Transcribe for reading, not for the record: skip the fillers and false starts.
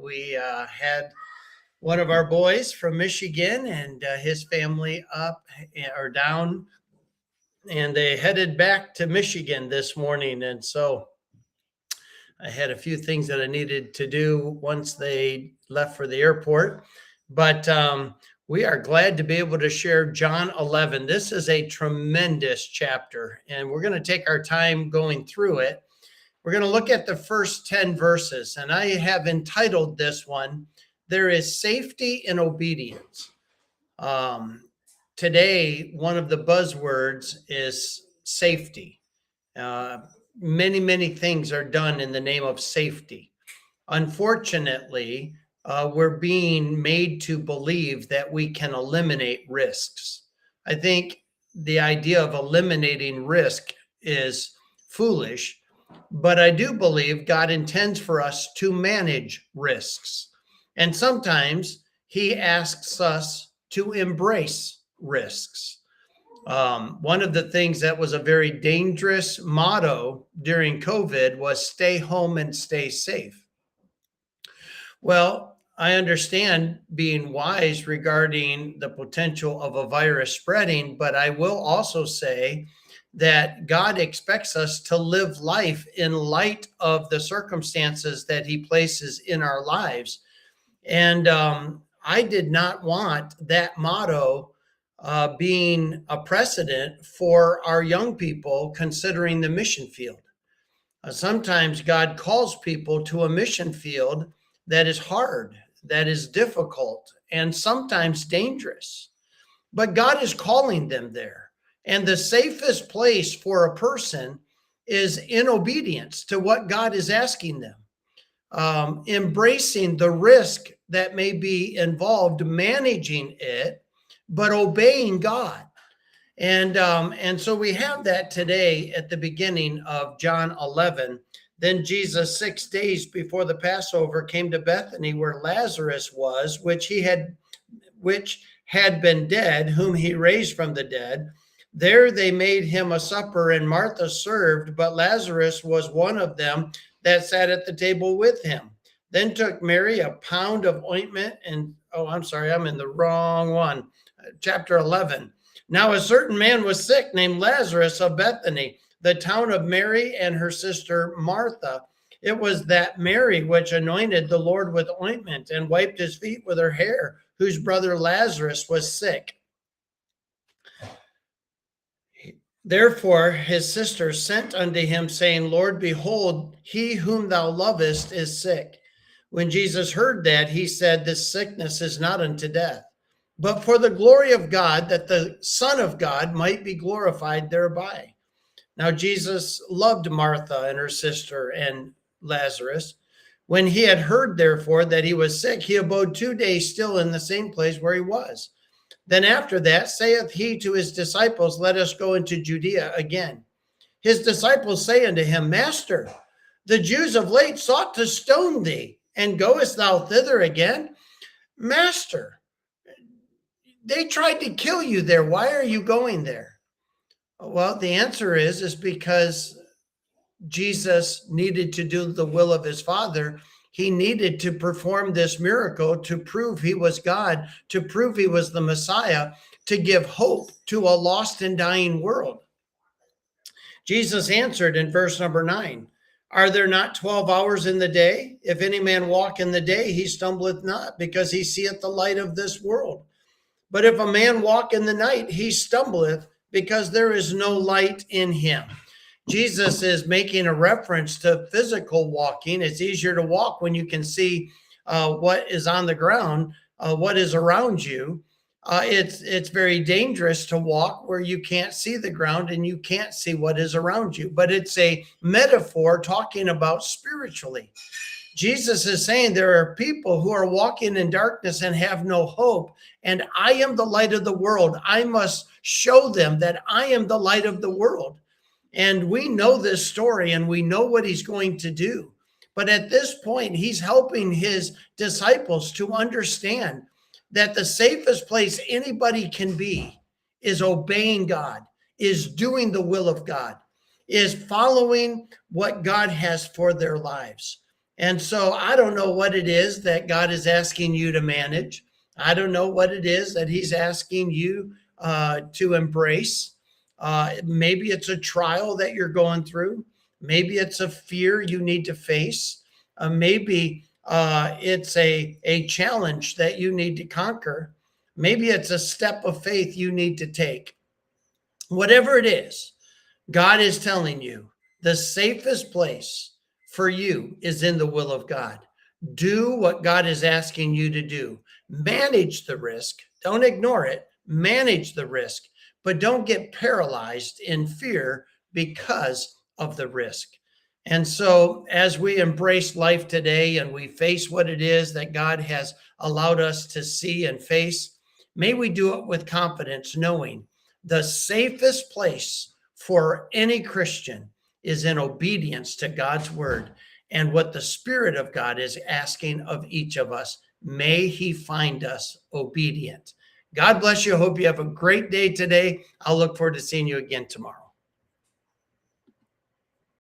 We had one of our boys from Michigan and his family up or down, and they headed back to Michigan this morning. And so I had a few things that I needed to do once they left for the airport. But we are glad to be able to share John 11. This is a tremendous chapter, and we're going to take our time going through it. We're going to look at the first 10 verses, and I have entitled this one, There is Safety in Obedience. Today, one of the buzzwords is safety. Many things are done in the name of safety. Unfortunately, we're being made to believe that we can eliminate risks. I think the idea of eliminating risk is foolish, but I do believe God intends for us to manage risks. And sometimes he asks us to embrace risks. One of the things that was a very dangerous motto during COVID was stay home and stay safe. Well, I understand being wise regarding the potential of a virus spreading, but I will also say that God expects us to live life in light of the circumstances that he places in our lives. And I did not want that motto being a precedent for our young people considering the mission field. Sometimes God calls people to a mission field that is hard, that is difficult, and sometimes dangerous. But God is calling them there. And the safest place for a person is in obedience to what God is asking them, embracing the risk that may be involved, managing it, but obeying God. And so we have that today at the beginning of John 11. Then Jesus, 6 days before the Passover, came to Bethany where Lazarus was, which had been dead, whom he raised from the dead. There they made him a supper, and Martha served, but Lazarus was one of them that sat at the table with him. Then took Mary a pound of ointment and, I'm in the wrong one. Chapter 11. Now a certain man was sick named Lazarus of Bethany, the town of Mary and her sister Martha. It was that Mary which anointed the Lord with ointment and wiped his feet with her hair, whose brother Lazarus was sick. Therefore his sister sent unto him, saying, Lord, behold, he whom thou lovest is sick. When Jesus heard that, he said, This sickness is not unto death, but for the glory of God, that the Son of God might be glorified thereby. Now Jesus loved Martha and her sister and Lazarus. When he had heard, therefore, that he was sick, he abode 2 days still in the same place where he was. Then after that saith he to his disciples, Let us go into Judea again. His disciples say unto him, Master, the Jews of late sought to stone thee, and goest thou thither again? Master, they tried to kill you there. Why are you going there? Well, the answer is because Jesus needed to do the will of his Father. He needed to perform this miracle to prove he was God, to prove he was the Messiah, to give hope to a lost and dying world. Jesus answered in verse number 9, Are there not 12 hours in the day? If any man walk in the day, he stumbleth not, because he seeth the light of this world. But if a man walk in the night, he stumbleth, because there is no light in him. Jesus is making a reference to physical walking. It's easier to walk when you can see what is on the ground, what is around you. It's very dangerous to walk where you can't see the ground and you can't see what is around you. But it's a metaphor talking about spiritually. Jesus is saying there are people who are walking in darkness and have no hope. And I am the light of the world. I must show them that I am the light of the world. And we know this story and we know what he's going to do. But at this point, he's helping his disciples to understand that the safest place anybody can be is obeying God, is doing the will of God, is following what God has for their lives. And so I don't know what it is that God is asking you to manage. I don't know what it is that he's asking you to embrace. Maybe it's a trial that you're going through. Maybe it's a fear you need to face. Maybe it's a challenge that you need to conquer. Maybe it's a step of faith you need to take. Whatever it is, God is telling you the safest place for you is in the will of God. Do what God is asking you to do. Manage the risk. Don't ignore it. Manage the risk, but don't get paralyzed in fear because of the risk. And so, as we embrace life today and we face what it is that God has allowed us to see and face, may we do it with confidence, knowing the safest place for any Christian is in obedience to God's word and what the Spirit of God is asking of each of us. May he find us obedient. God bless you. I hope you have a great day today. I'll look forward to seeing you again tomorrow.